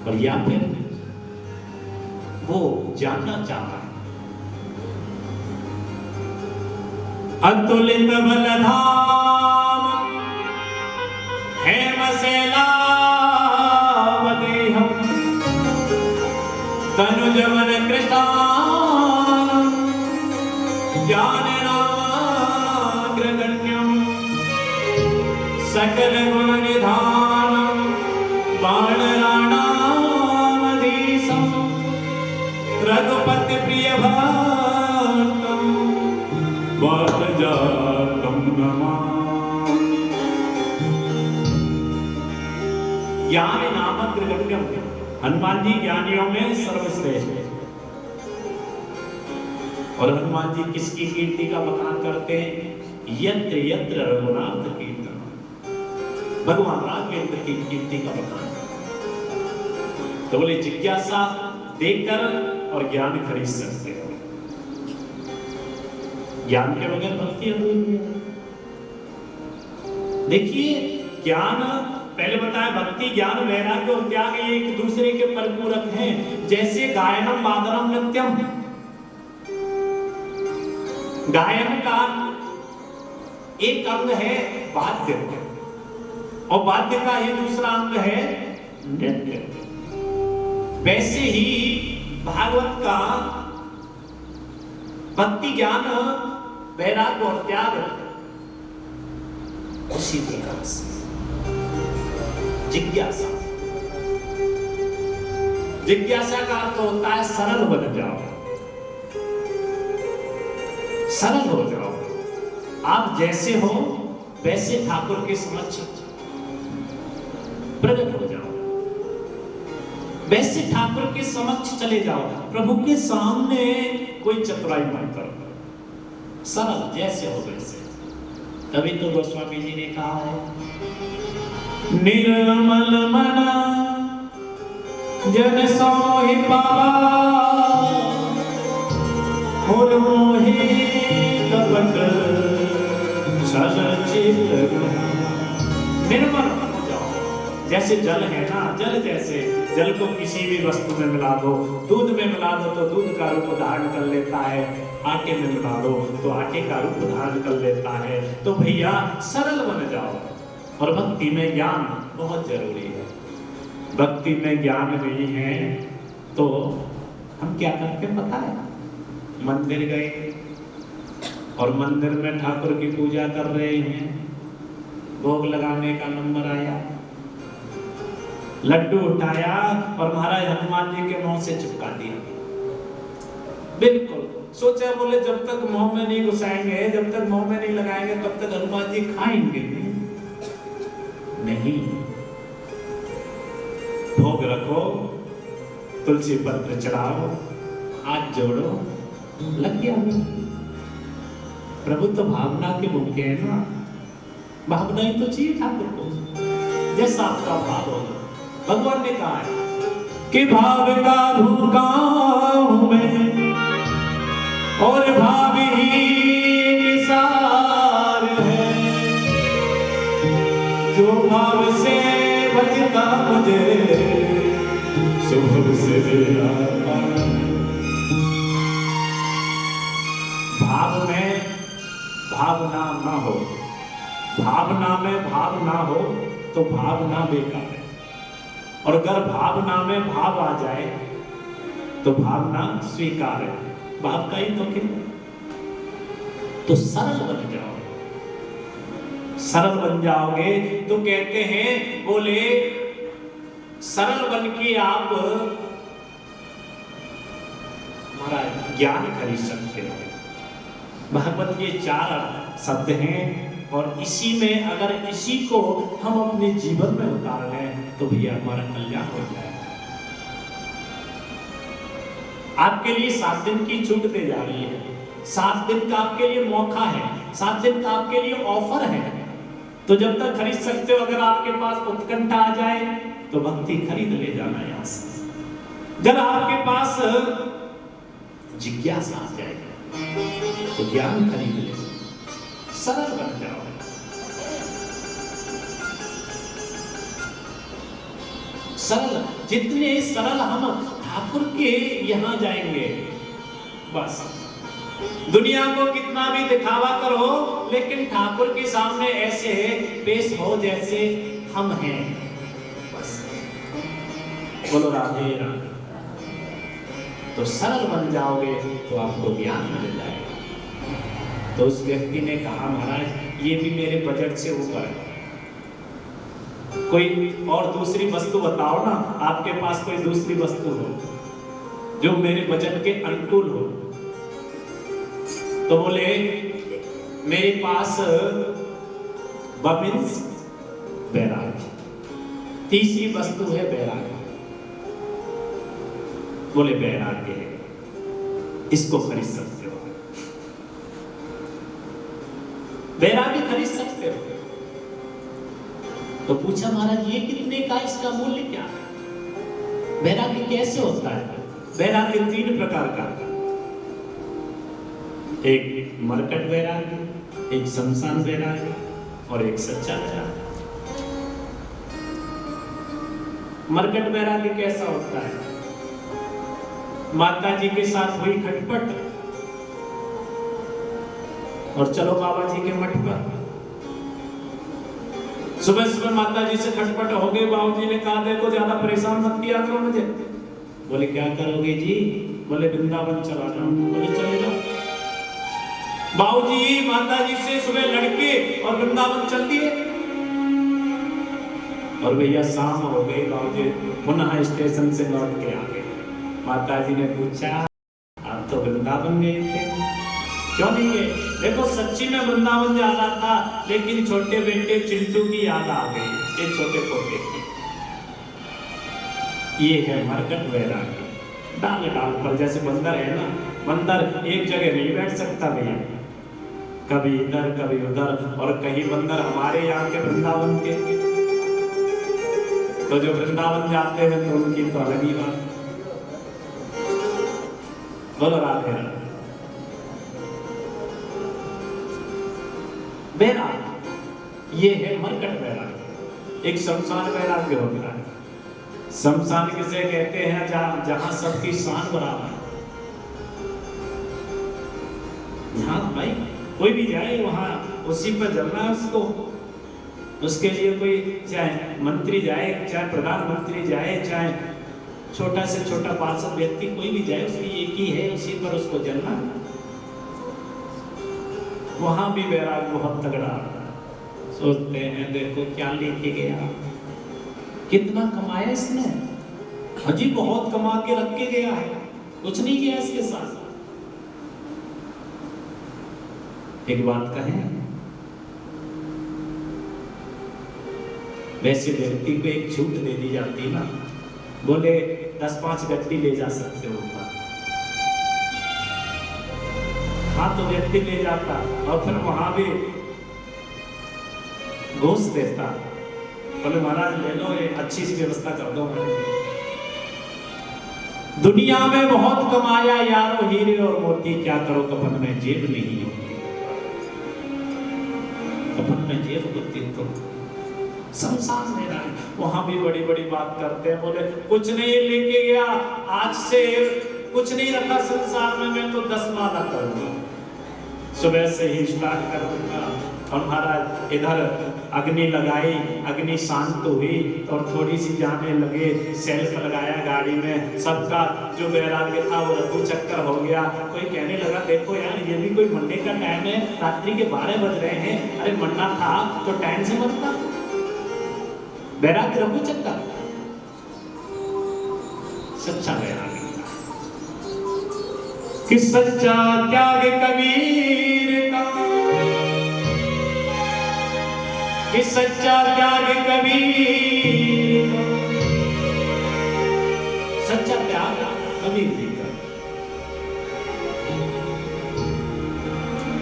और या फिर वो जानना चाहता है। अतुलित बलधाम हेमशैलावदेहं तनुजवन कृष्णानं ज्ञानेनाग्रगण्यं सकल गुण निधानं वानराणामधीशं रघुपति प्रिय भक्तं वातजातं नमामि। ज्ञान नामग्रगण्यम, हनुमान जी ज्ञानियों में सर्वश्रेष्ठ है। और हनुमान जी किसकी कीर्ति का बखान करते हैं? यत्र यत्र रघुनाथ कीर्तन, भगवान राघवेंद्र की कीर्ति का बखान। तो बोले जिज्ञासा देखकर और ज्ञान खरीद सकते हो, ज्ञान के बगैर भक्ति अधूरी है। देखिए ज्ञान पहले बताया, भक्ति ज्ञान वैराग्य और त्याग ये एक दूसरे के परिपूरक हैं। जैसे गायनम वादनम नृत्यम, गायन का एक अंग है वाद्य, और वाद्य का ही दूसरा अंग है नृत्य। वैसे ही भागवत का भक्ति ज्ञान वैराग्य और त्याग उसी प्रकार से जिज्ञासा। जिज्ञासा का अर्थ होता है सरल बन जाओ, सरल हो जाओ। आप जैसे हो वैसे ठाकुर के समक्ष प्रकट हो जाओ, वैसे ठाकुर के समक्ष चले जाओ। प्रभु के सामने कोई चतुराई मत करो, सरल जैसे हो वैसे। तभी तो गोस्वामी जी ने कहा है, निर्मल मना जन सोहि पावा और मोहि कपट छल चित। निर्मल हो जाओ, जैसे जल है ना, जल जैसे, जल को किसी भी वस्तु में मिला दो, दूध में मिला दो तो दूध का रूप धारण कर लेता है, आटे में मिला दो तो आटे का रूप धारण कर लेता है। तो भैया सरल बन जाओ। और भक्ति में ज्ञान बहुत जरूरी है। भक्ति में ज्ञान नहीं है तो हम क्या करते पता है? मंदिर गए और मंदिर में ठाकुर की पूजा कर रहे हैं, भोग लगाने का नंबर आया, लड्डू उठाया और महाराज हनुमान जी के मुंह से चिपका दिया। बिल्कुल सोचा, बोले जब तक मुंह में नहीं घुसाएंगे, जब तक मुंह में नहीं लगाएंगे तब तक हनुमान जी खाएंगे नहीं। भोग रखो, तुलसी पत्र चढ़ाओ, हाथ जोड़ो, लग गया। प्रभु तो भावना के मुख्य है ना, भावना ही तो चाहिए ठाकुर को, जैसा आपका भाव होगा। भगवान ने कहा है कि भाव का भूखा हूं मैं और भाव ही सार है, जो भाव से बचता मुझे शुभ से देना। भाव में भावना ना हो, भावना में भाव ना हो तो भावना बेकार है। और अगर भावना में भाव आ जाए तो भावना स्वीकार है। भाव का ही तो क्या? तो सरल बन जाओ, सरल बन जाओगे तो कहते हैं, बोले सरल बन के आप महाराज ज्ञान खरीद सकते हो। भागवत के 4 शब्द हैं और इसी में अगर इसी को हम अपने जीवन में उतार लें तो भैया हमारा कल्याण हो जाएगा। आपके लिए 7 दिन की छूट दे जा रही है, 7 दिन का आपके लिए मौका है, 7 दिन का आपके लिए ऑफर है। तो जब तक खरीद सकते हो, अगर आपके पास उत्कंठा आ जाए तो भक्ति खरीद ले जाना यहां से। जब आपके पास जिज्ञासा आ जाएगी तो ज्ञान खरीद ले, सरल बन जाओ। सरल, जितने सरल हम ठाकुर के यहाँ जाएंगे, बस दुनिया को कितना भी दिखावा करो, लेकिन ठाकुर के सामने ऐसे पेश हो जैसे हम हैं, बस। बोलो राधे राधे। तो सरल बन जाओगे तो आपको ज्ञान मिल जाएगा। तो उस व्यक्ति ने कहा, महाराज ये भी मेरे बजट से ऊपर है, कोई और दूसरी वस्तु बताओ ना, आपके पास कोई दूसरी वस्तु हो जो मेरे बजट के अनुकूल हो। तो बोले मेरे पास बमिंस बैराग, तीसरी वस्तु है बैराग। बोले बैराग्य है, इसको खरीद सकते हो, बैराग्य खरीद सकते हो। तो पूछा महाराज ये कितने का, इसका मूल्य क्या है? बैराग्य कैसे होता है? बैराग्य 3 प्रकार का, एक मरकट बैराग्य, एक शमशान बैराग्य और एक सच्चा बैराग्य। मरकट बैराग्य कैसा होता है? माता जी के साथ हुई खटपट और चलो बाबा जी के मठ पर। सुबह सुबह माता जी से खटपट हो गई, बाबू जी ने कहा देखो ज्यादा परेशान मत किया करो मुझे। बोले क्या करोगे जी? बोले वृंदावन चला जाओ। बोले चले जाओ। बाबू जी माता जी से सुबह लड़के और वृंदावन चल दिए, और भैया शाम हो गई, बाबू जी पुनः स्टेशन से लौट के आ गए। माता जी ने पूछा आप तो वृंदावन गए थे, क्यों नहीं गए? देखो सच्ची में वृंदावन जा रहा था, लेकिन छोटे बेटे चिंटू की याद आ गई, ये छोटे पोते की। ये है मरकट वैराग्य। डाल डाल पर जैसे बंदर है ना, बंदर एक जगह नहीं बैठ सकता भैया, कभी इधर कभी उधर। और कहीं बंदर हमारे यहाँ के वृंदावन के, तो जो वृंदावन जाते हैं तो उनकी तो अलग ही बात। बोलो राधे राधे। बैराग्य ये है मरकट वैराग्य। एक शमशान वैराग्य होता है। शमशान किसे कहते हैं? जहां सबकी शान बराबर है। जहां भाई कोई भी जाए वहां उसी पर जलना है उसको। उसके लिए कोई चाहे मंत्री जाए, चाहे प्रधानमंत्री जाए, चाहे छोटा से छोटा पार्षद व्यक्ति कोई भी जाए, उसकी एक ही है, उसी पर उसको जलना। वहां भी वैराग बहुत तगड़ा। सोचते हैं देखो क्या लेके गया, कितना कमाया इसने, अजी बहुत कमा के रख के गया है, कुछ नहीं किया इसके साथ। एक बात कहें, वैसे व्यक्ति को एक छूट दे दी जाती ना, बोले 10-5 गड्डी ले जा सकते हो, हाँ तो व्यक्ति ले जाता और फिर वहां भी घूस देता। बोले महाराज ले लो, ये अच्छी सी व्यवस्था कर दो। दुनिया में बहुत कमाया यारो हीरे और मोती, क्या करो कफन में जेब नहीं होती। कफन में जेब होती तो शमशान में रहा। वहां भी बड़ी बड़ी बात करते हैं, बोले कुछ नहीं लेके गया, आज से कुछ नहीं रखा संसार में, मैं तो 10 माला करूंगा, सुबह से ही स्टार्ट कर दूंगा। और महाराज इधर अग्नि लगाई, अग्नि शांत हुई और थोड़ी सी जाने लगे, सेल्फ लगाया गाड़ी में, सबका जो वैराग्य था वो रफू चक्कर हो गया। कोई कहने लगा देखो यार ये भी कोई मरने का टाइम है, रात्रि के 12 बज रहे हैं, अरे मरना था तो टाइम से मरता। वैराग्य रफू चक्कर, सच्चा वैराग्य कि सच्चा त्याग कबीर का, कि सच्चा त्याग कबीर का, सच्चा त्याग कबीर जी का।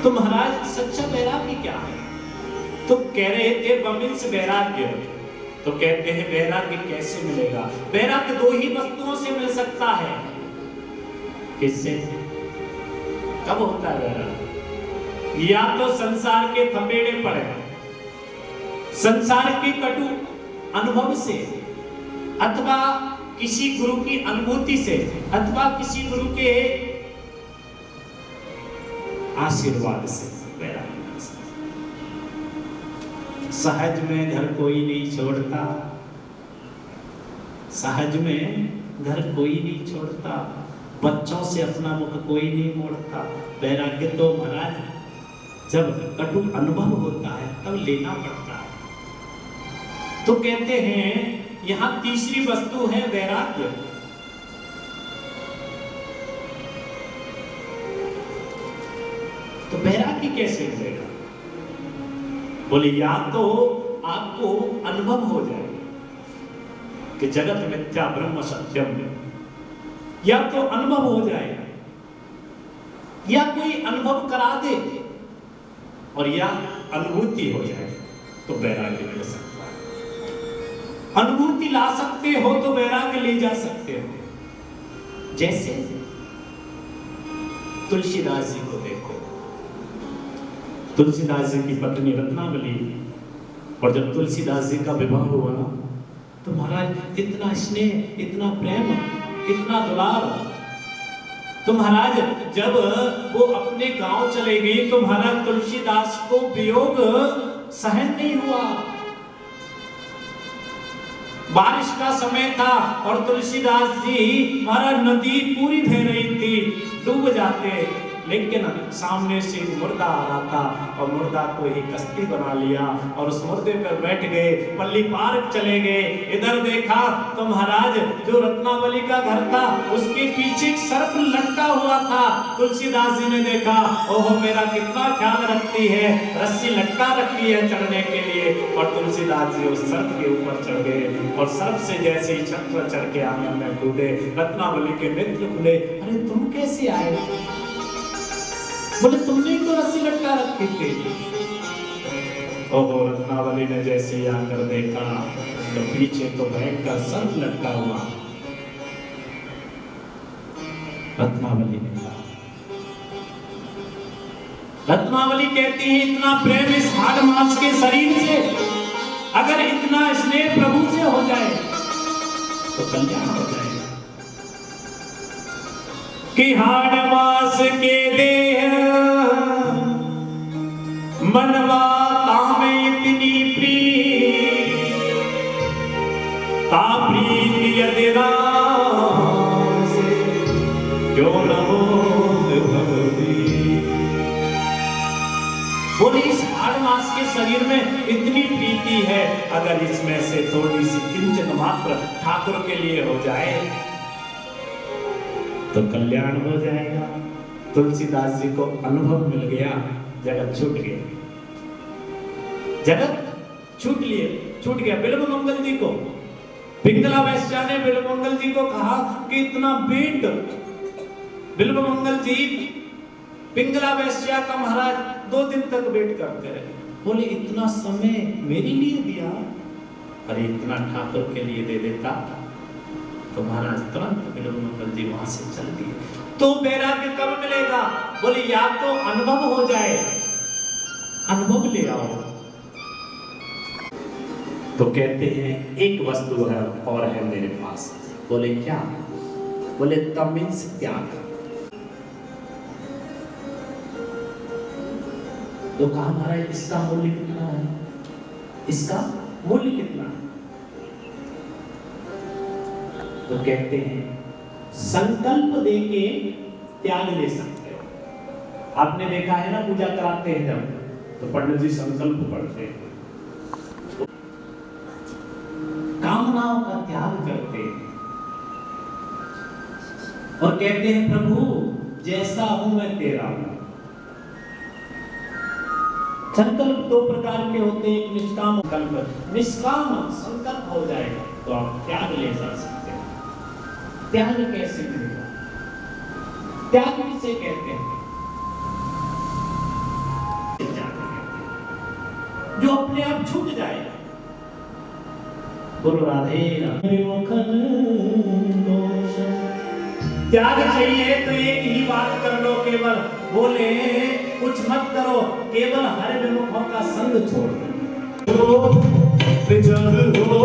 तो महाराज सच्चा वैराग्य क्या है? तो कह रहे थे बमिंस वैराग्य। तो कहते हैं वैराग्य कैसे मिलेगा? वैराग्य 2 ही वस्तुओं से मिल सकता है। किससे? कब होता है वैराग्य? या तो संसार के थपेड़े पड़े, संसार के कटु अनुभव से, अथवा किसी गुरु की अनुभूति से अथवा किसी गुरु के आशीर्वाद से वैराग्य। सहज में घर कोई नहीं छोड़ता, सहज में घर कोई नहीं छोड़ता, बच्चों से अपना मुख कोई नहीं मोड़ता। वैराग्य तो महाराज जब कटु अनुभव होता है तब लेना पड़ता है। तो कहते हैं यहां तीसरी वस्तु है वैराग्य। तो वैराग्य कैसे मिलेगा? बोले या तो आपको अनुभव हो जाए कि जगत मिथ्या ब्रह्म सत्यम, या तो अनुभव हो जाए या कोई अनुभव करा दे और या अनुभूति हो जाए तो वैराग्य मिल सकता है। अनुभूति ला सकते हो तो वैराग्य ले जा सकते हो। जैसे तुलसीदास जी को देखो, तुलसीदास जी की पत्नी रत्नावली, और जब तुलसीदास जी का विवाह हुआ तो महाराज इतना स्नेह, इतना प्रेम, इतना दुलार। तो महाराज जब वो अपने गांव चले गई तो महाराज तुलसीदास को वियोग सहन नहीं हुआ। बारिश का समय था और तुलसीदास जी महाराज नदी पूरी बह रही थी, डूब जाते, लेकिन सामने से मुर्दा आ रहा था और मुर्दा को ही कश्ती बना लिया और उस मुर्दे पर बैठ गए, पल्ली पार्क चले गए। इधर देखा तो महाराज जो रत्नावली का घर था उसके पीछे एक सर्प लटका हुआ था। तुलसीदास जी ने देखा, ओहो मेरा कितना ख्याल रखती है, रस्सी लटका रखी है चढ़ने के लिए। और तुलसीदास जी उस सर्प के ऊपर चढ़ गए और सर्प से जैसे ही छत पर चढ़ के आंगन में कूदे, रत्नावली के नेत्र खुले। अरे तुम कैसे आए? बोले तुमने तो रस्सी लटका रखी थी। ओहो रत्नावली ने जैसे ही आकर देखा तो पीछे तो भयंकर सर्प लटका हुआ। रत्नावली ने कहा, रत्नावली कहती है इतना प्रेम इस हाड़ मांस के शरीर से, अगर इतना स्नेह प्रभु से हो जाए तो कल्याण हो जाएगा। कि हाड़ मांस के देह मनवा तामे इतनी प्रीत, ता प्रीत यदि राम से क्यों न हो भगवती। बोले इस हाड़ मांस के शरीर में इतनी प्रीति है, अगर इसमें से थोड़ी सी किंचन मात्र ठाकुर के लिए हो जाए तो कल्याण हो जाएगा। तुलसीदास जी को अनुभव मिल गया, जगत छूट गया, जगत छूट गया। बिल्वमंगल जी को पिंगला वैश्या ने बिल्वमंगल जी को कहा कि इतना वेट, बिल्वमंगल जी पिंगला वैश्या का महाराज 2 दिन तक वेट करते रहे। बोले इतना समय मेरे लिए दिया, अरे इतना ठाकुर के लिए दे देता तो महाराज तुरंत बिल्वमंगल जी वहां से चल दिए। तो वैराग्य कब मिलेगा? बोले या तो अनुभव हो जाए, अनुभव ले आओ। तो कहते हैं एक वस्तु है और है मेरे पास। बोले क्या? बोले तमिंस त्याग। तो कहा महाराज इसका मूल्य कितना है? इसका मूल्य कितना है? तो कहते हैं संकल्प देके त्याग ले सकते हो। आपने देखा है ना पूजा कराते हैं जब तो पंडित जी संकल्प पढ़ते हैं, कामनाओं का त्याग करते हैं और कहते हैं प्रभु जैसा हूं मैं तेरा हूं। संकल्प 2 प्रकार के होते हैं, एक निष्काम संकल्प। निष्काम संकल्प हो जाएगा तो आप त्याग ले जा सकते हैं। त्याग कैसे मिलेगा? त्याग किसे कहते हैं? जो अपने आप छूट जाए। गुरु राधे त्याग चाहिए तो एक ही बात कर लो केवल, बोले कुछ मत करो, केवल हर विमुखों का संग छोड़ दो। जब हो